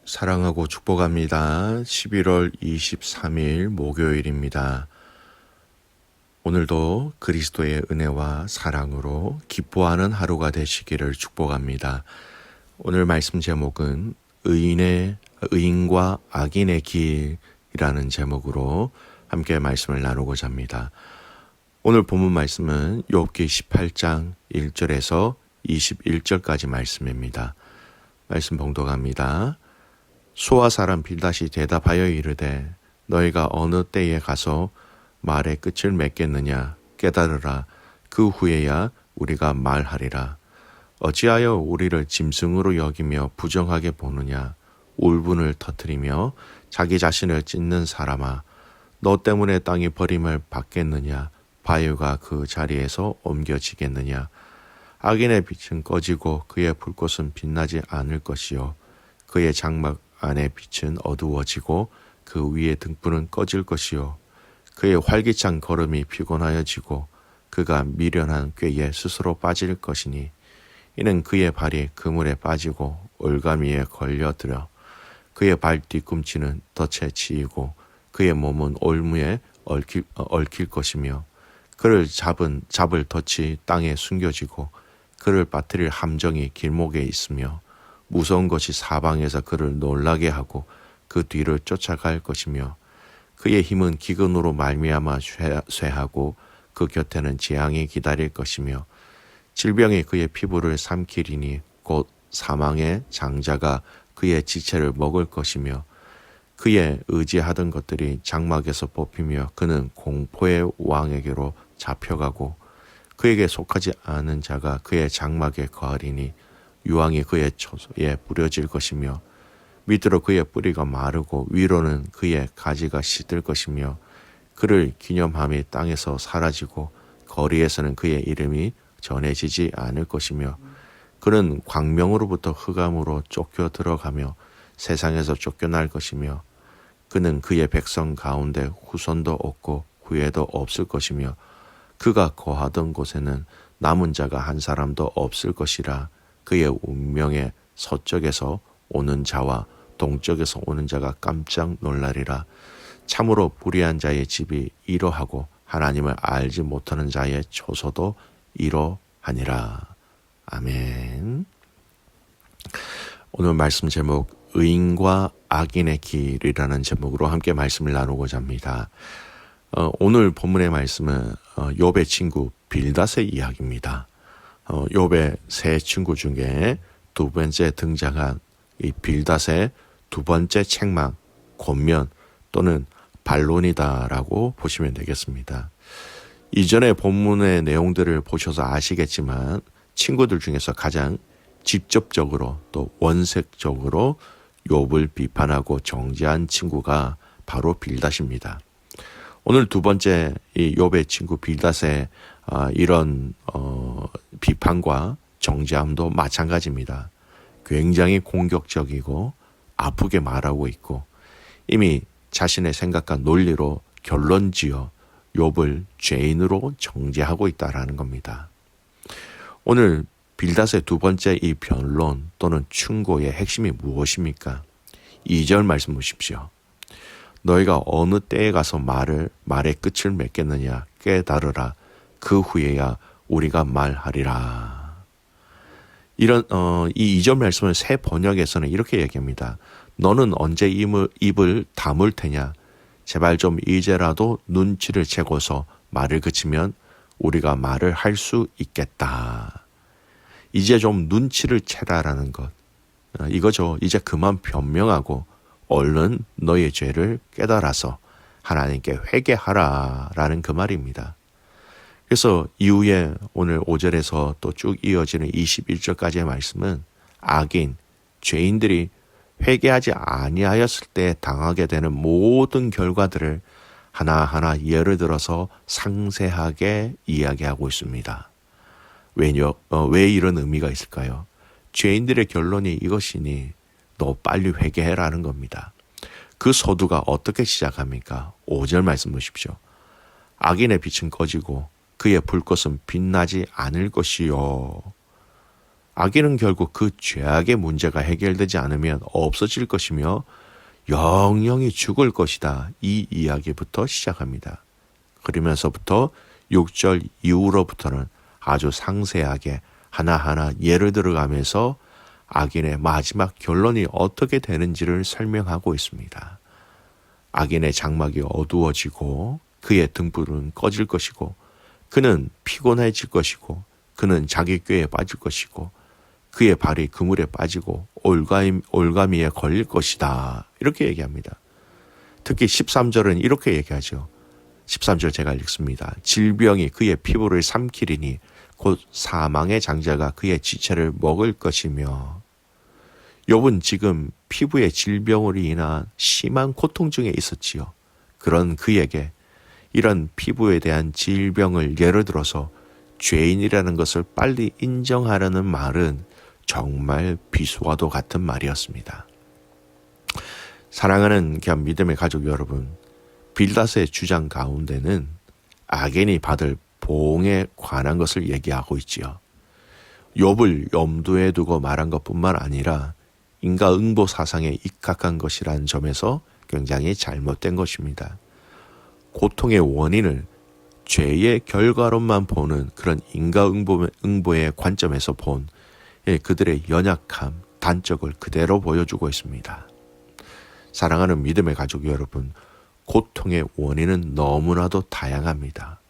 사랑하고 축복합니다. 11월 23일 목요일입니다. 오늘도 그리스도의 은혜와 사랑으로 기뻐하는 하루가 되시기를 축복합니다. 오늘 말씀 제목은 의인과 악인의 길이라는 제목으로 함께 말씀을 나누고자 합니다. 오늘 본문 말씀은 욥기 18장 1절에서 21절까지 말씀입니다. 말씀 봉독합니다. 소아 사람 빌닷이 대답하여 이르되 너희가 어느 때에 가서 말의 끝을 맺겠느냐 깨달으라. 그 후에야 우리가 말하리라. 어찌하여 우리를 짐승으로 여기며 부정하게 보느냐. 울분을 터뜨리며 자기 자신을 찢는 사람아, 너 때문에 땅이 버림을 받겠느냐. 바위가 그 자리에서 옮겨지겠느냐. 악인의 빛은 꺼지고 그의 불꽃은 빛나지 않을 것이요 그의 장막 안의 빛은 어두워지고 그 위의 등불은 꺼질 것이요 그의 활기찬 걸음이 피곤하여지고 그가 미련한 꾀에 스스로 빠질 것이니 이는 그의 발이 그물에 빠지고 올가미에 걸려들어 그의 발 뒤꿈치는 덫에 치이고 그의 몸은 올무에 얽힐 것이며 그를 잡을 덫이 땅에 숨겨지고 그를 빠뜨릴 함정이 길목에 있으며 무서운 것이 사방에서 그를 놀라게 하고 그 뒤를 쫓아갈 것이며 그의 힘은 기근으로 말미암아 쇠하고 그 곁에는 재앙이 기다릴 것이며 질병이 그의 피부를 삼키리니 곧 사망의 장자가 그의 지체를 먹을 것이며 그의 의지하던 것들이 장막에서 뽑히며 그는 공포의 왕에게로 잡혀가고 그에게 속하지 않은 자가 그의 장막에 거하리니 유황이 그의 초소에 뿌려질 것이며 밑으로 그의 뿌리가 마르고 위로는 그의 가지가 시들 것이며 그를 기념함이 땅에서 사라지고 거리에서는 그의 이름이 전해지지 않을 것이며 그는 광명으로부터 흑암으로 쫓겨 들어가며 세상에서 쫓겨날 것이며 그는 그의 백성 가운데 후손도 없고 후예도 없을 것이며 그가 거하던 곳에는 남은 자가 한 사람도 없을 것이라. 그의 운명에 서쪽에서 오는 자와 동쪽에서 오는 자가 깜짝 놀라리라. 참으로 불의한 자의 집이 이러하고 하나님을 알지 못하는 자의 초소도 이러하니라. 아멘. 오늘 말씀 제목 의인과 악인의 길이라는 제목으로 함께 말씀을 나누고자 합니다. 오늘 본문의 말씀은 욥의 친구 빌닷의 이야기입니다. 욥의 세 친구 중에 두 번째 등장한 이 빌닷의 두 번째 책망, 권면 또는 반론이다라고 보시면 되겠습니다. 이전의 본문의 내용들을 보셔서 아시겠지만 친구들 중에서 가장 직접적으로 또 원색적으로 욥을 비판하고 정죄한 친구가 바로 빌닷입니다. 오늘 두 번째 이 욥의 친구 빌닷의 이런 비판과 정죄함도 마찬가지입니다. 굉장히 공격적이고 아프게 말하고 있고 이미 자신의 생각과 논리로 결론지어 욥을 죄인으로 정죄하고 있다라는 겁니다. 오늘 빌닷의 두 번째 이 변론 또는 충고의 핵심이 무엇입니까? 2절 말씀 보십시오. 너희가 어느 때에 가서 말의 끝을 맺겠느냐 깨달으라. 그 후에야 우리가 말하리라. 이런 이 2절 말씀을 새 번역에서는 이렇게 얘기합니다. 너는 언제 입을 다물 테냐? 제발 좀 이제라도 눈치를 채고서 말을 그치면 우리가 말을 할 수 있겠다. 이제 좀 눈치를 채라라는 것. 이거죠. 이제 그만 변명하고 얼른 너의 죄를 깨달아서 하나님께 회개하라라는 그 말입니다. 그래서 이후에 오늘 5절에서 또 쭉 이어지는 21절까지의 말씀은 악인, 죄인들이 회개하지 아니하였을 때 당하게 되는 모든 결과들을 하나하나 예를 들어서 상세하게 이야기하고 있습니다. 왜 이런 의미가 있을까요? 죄인들의 결론이 이것이니 너 빨리 회개해라는 겁니다. 그 서두가 어떻게 시작합니까? 5절 말씀 보십시오. 악인의 빛은 꺼지고 그의 불꽃은 빛나지 않을 것이요. 악인은 결국 그 죄악의 문제가 해결되지 않으면 없어질 것이며 영영이 죽을 것이다. 이 이야기부터 시작합니다. 그러면서부터 6절 이후로부터는 아주 상세하게 하나하나 예를 들어가면서 악인의 마지막 결론이 어떻게 되는지를 설명하고 있습니다. 악인의 장막이 어두워지고 그의 등불은 꺼질 것이고 그는 피곤해질 것이고 그는 자기 꾀에 빠질 것이고 그의 발이 그물에 빠지고 올가미에 걸릴 것이다. 이렇게 얘기합니다. 특히 13절은 이렇게 얘기하죠. 13절 제가 읽습니다. 질병이 그의 피부를 삼키리니 곧 사망의 장자가 그의 지체를 먹을 것이며. 욥은 지금 피부의 질병으로 인한 심한 고통 중에 있었지요. 그런 그에게 이런 피부에 대한 질병을 예를 들어서 죄인이라는 것을 빨리 인정하라는 말은 정말 비수와도 같은 말이었습니다. 사랑하는 귀한 믿음의 가족 여러분, 빌닷의 주장 가운데는 악인이 받을 보응에 관한 것을 얘기하고 있지요. 욥을 염두에 두고 말한 것뿐만 아니라 인과응보 사상에 입각한 것이라는 점에서 굉장히 잘못된 것입니다. 고통의 원인을 죄의 결과로만 보는 그런 인과응보의 관점에서 본 그들의 연약함, 단적을 그대로 보여주고 있습니다. 사랑하는 믿음의 가족 여러분, 고통의 원인은 너무나도 다양합니다.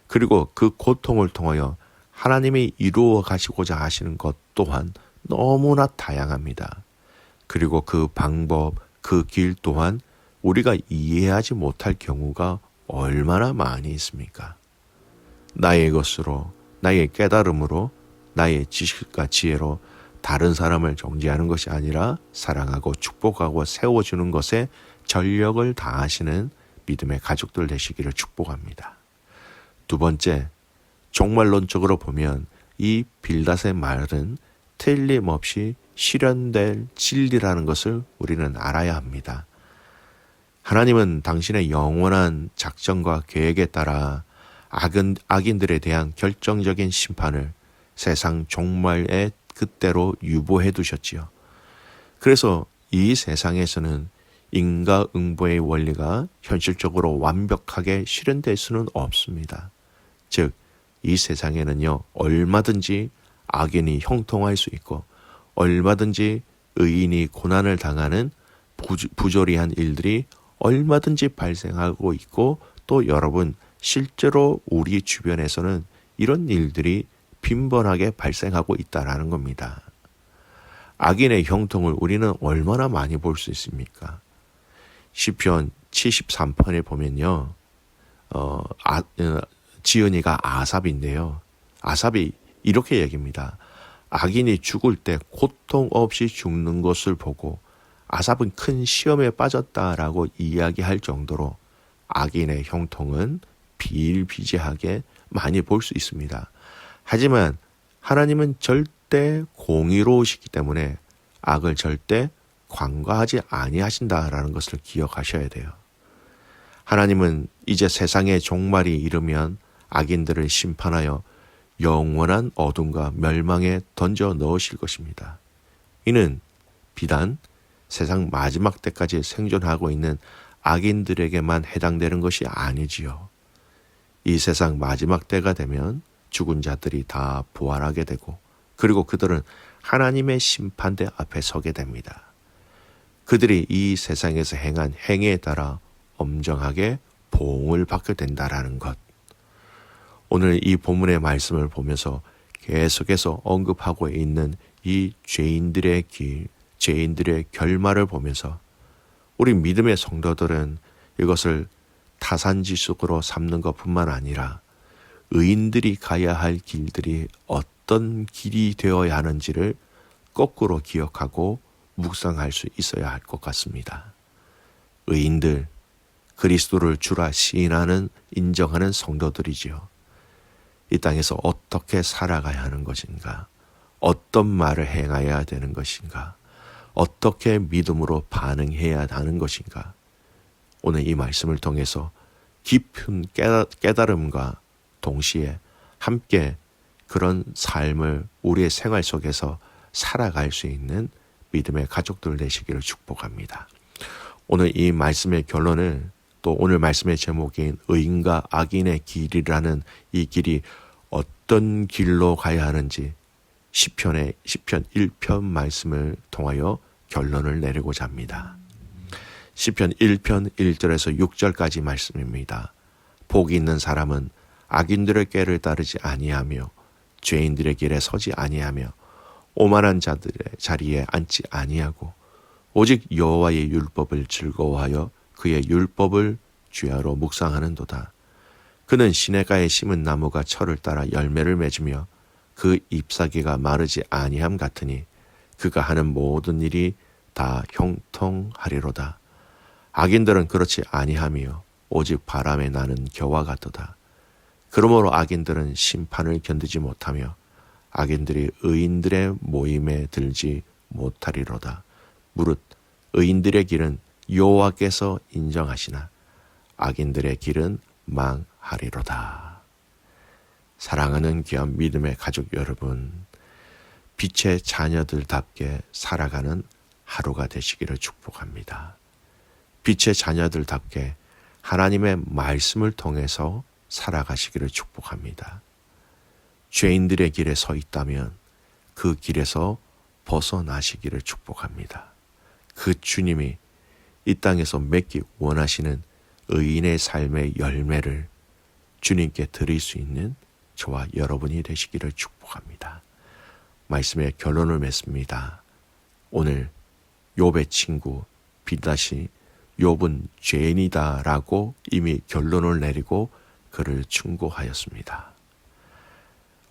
그리고 그 고통을 통하여 하나님이 이루어 가시고자 하시는 것 또한 너무나 다양합니다. 그리고 그 방법, 그 길 또한 우리가 이해하지 못할 경우가 얼마나 많이 있습니까? 나의 것으로, 나의 깨달음으로, 나의 지식과 지혜로 다른 사람을 정죄하는 것이 아니라 사랑하고 축복하고 세워주는 것에 전력을 다하시는 믿음의 가족들 되시기를 축복합니다. 두 번째, 종말론적으로 보면 이 빌닷의 말은 틀림없이 실현될 진리라는 것을 우리는 알아야 합니다. 하나님은 당신의 영원한 작전과 계획에 따라 악인들에 대한 결정적인 심판을 세상 종말의 그때로 유보해 두셨지요. 그래서 이 세상에서는 인과응보의 원리가 현실적으로 완벽하게 실현될 수는 없습니다. 즉, 이 세상에는요, 얼마든지 악인이 형통할 수 있고 얼마든지 의인이 고난을 당하는 부조리한 일들이 얼마든지 발생하고 있고 또 여러분, 실제로 우리 주변에서는 이런 일들이 빈번하게 발생하고 있다라는 겁니다. 악인의 형통을 우리는 얼마나 많이 볼 수 있습니까? 시편 73편에 보면요, 지은이가 아삽인데요. 아삽이 이렇게 얘기합니다. 악인이 죽을 때 고통 없이 죽는 것을 보고 아삽은 큰 시험에 빠졌다라고 이야기할 정도로 악인의 형통은 비일비재하게 많이 볼 수 있습니다. 하지만 하나님은 절대 공의로우시기 때문에 악을 절대 관과하지 아니하신다라는 것을 기억하셔야 돼요. 하나님은 이제 세상의 종말이 이르면 악인들을 심판하여 영원한 어둠과 멸망에 던져 넣으실 것입니다. 이는 비단 세상 마지막 때까지 생존하고 있는 악인들에게만 해당되는 것이 아니지요. 이 세상 마지막 때가 되면 죽은 자들이 다 부활하게 되고 그리고 그들은 하나님의 심판대 앞에 서게 됩니다. 그들이 이 세상에서 행한 행위에 따라 엄정하게 보응을 받게 된다라는 것. 오늘 이 본문의 말씀을 보면서 계속해서 언급하고 있는 이 죄인들의 길, 죄인들의 결말을 보면서 우리 믿음의 성도들은 이것을 타산지석으로 삼는 것뿐만 아니라 의인들이 가야 할 길들이 어떤 길이 되어야 하는지를 거꾸로 기억하고 묵상할 수 있어야 할 것 같습니다. 의인들, 그리스도를 주라 시인하는 인정하는 성도들이지요. 이 땅에서 어떻게 살아가야 하는 것인가? 어떤 말을 행해야 되는 것인가? 어떻게 믿음으로 반응해야 하는 것인가? 오늘 이 말씀을 통해서 깊은 깨달음과 동시에 함께 그런 삶을 우리의 생활 속에서 살아갈 수 있는 믿음의 가족들 되시기를 축복합니다. 오늘 이 말씀의 결론을 또 오늘 말씀의 제목인 의인과 악인의 길이라는 이 길이 어떤 길로 가야 하는지 시편 1편 말씀을 통하여 결론을 내리고자 합니다. 시편 1편 1절에서 6절까지 말씀입니다. 복이 있는 사람은 악인들의 꾀를 따르지 아니하며 죄인들의 길에 서지 아니하며 오만한 자들의 자리에 앉지 아니하고 오직 여호와의 율법을 즐거워하여 그의 율법을 주야로 묵상하는도다. 그는 시내가에 심은 나무가 철을 따라 열매를 맺으며 그 잎사귀가 마르지 아니함 같으니 그가 하는 모든 일이 다 형통하리로다. 악인들은 그렇지 아니하며 오직 바람에 나는 겨와 같도다. 그러므로 악인들은 심판을 견디지 못하며 악인들이 의인들의 모임에 들지 못하리로다. 무릇 의인들의 길은 여호와께서 인정하시나 악인들의 길은 망하리로다. 사랑하는 귀한 믿음의 가족 여러분, 빛의 자녀들답게 살아가는 하루가 되시기를 축복합니다. 빛의 자녀들답게 하나님의 말씀을 통해서 살아가시기를 축복합니다. 죄인들의 길에 서 있다면 그 길에서 벗어나시기를 축복합니다. 그 주님이 이 땅에서 맺기 원하시는 의인의 삶의 열매를 주님께 드릴 수 있는 저와 여러분이 되시기를 축복합니다. 말씀의 결론을 맺습니다. 오늘 욥의 친구 빌닷이 욥은 죄인이다 라고 이미 결론을 내리고 그를 충고하였습니다.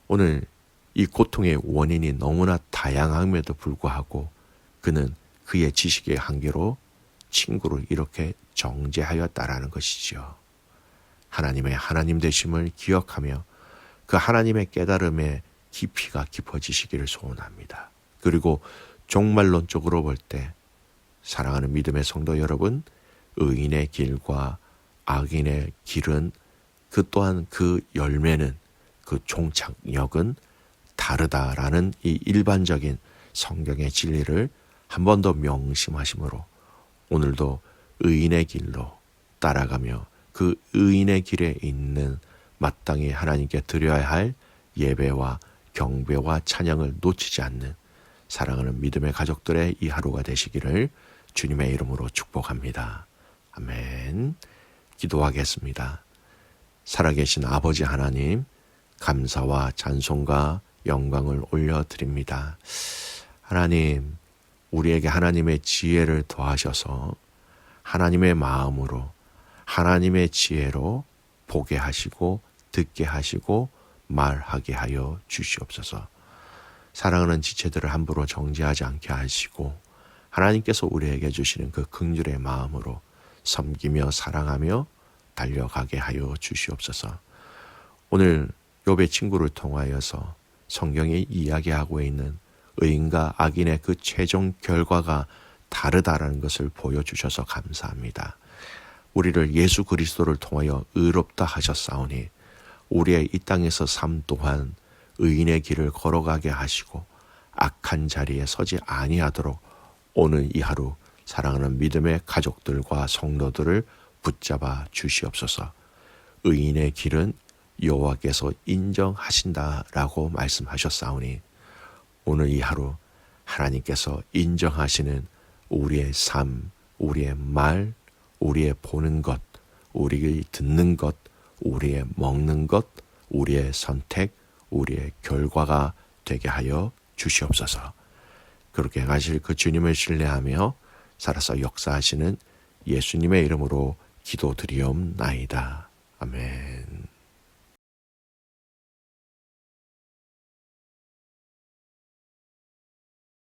오늘 이 고통의 원인이 너무나 다양함에도 불구하고 그는 그의 지식의 한계로 친구를 이렇게 정죄하였다라는 것이지요. 하나님의 하나님 되심을 기억하며 그 하나님의 깨달음의 깊이가 깊어지시기를 소원합니다. 그리고 종말론적으로 볼 때 사랑하는 믿음의 성도 여러분, 의인의 길과 악인의 길은 그 또한 그 열매는 그 종착역은 다르다라는 이 일반적인 성경의 진리를 한 번 더 명심하심으로 오늘도 의인의 길로 따라가며 그 의인의 길에 있는 마땅히 하나님께 드려야 할 예배와 경배와 찬양을 놓치지 않는 사랑하는 믿음의 가족들의 이 하루가 되시기를 주님의 이름으로 축복합니다. 아멘. 기도하겠습니다. 살아계신 아버지 하나님, 감사와 찬송과 영광을 올려드립니다. 하나님, 우리에게 하나님의 지혜를 더하셔서 하나님의 마음으로 하나님의 지혜로 보게 하시고 듣게 하시고 말하게 하여 주시옵소서. 사랑하는 지체들을 함부로 정죄하지 않게 하시고 하나님께서 우리에게 주시는 그 긍휼의 마음으로 섬기며 사랑하며 달려가게 하여 주시옵소서. 오늘 욥의 친구를 통하여서 성경이 이야기하고 있는 의인과 악인의 그 최종 결과가 다르다라는 것을 보여주셔서 감사합니다. 우리를 예수 그리스도를 통하여 의롭다 하셨사오니 우리의 이 땅에서 삶 또한 의인의 길을 걸어가게 하시고 악한 자리에 서지 아니하도록 오늘 이 하루 사랑하는 믿음의 가족들과 성도들을 붙잡아 주시옵소서. 의인의 길은 여호와께서 인정하신다라고 말씀하셨사오니 오늘 이 하루 하나님께서 인정하시는 우리의 삶, 우리의 말, 우리의 보는 것, 우리의 듣는 것, 우리의 먹는 것, 우리의 선택, 우리의 결과가 되게 하여 주시옵소서. 그렇게 가실 그 주님을 신뢰하며 살아서 역사하시는 예수님의 이름으로 기도드리옵나이다. 아멘.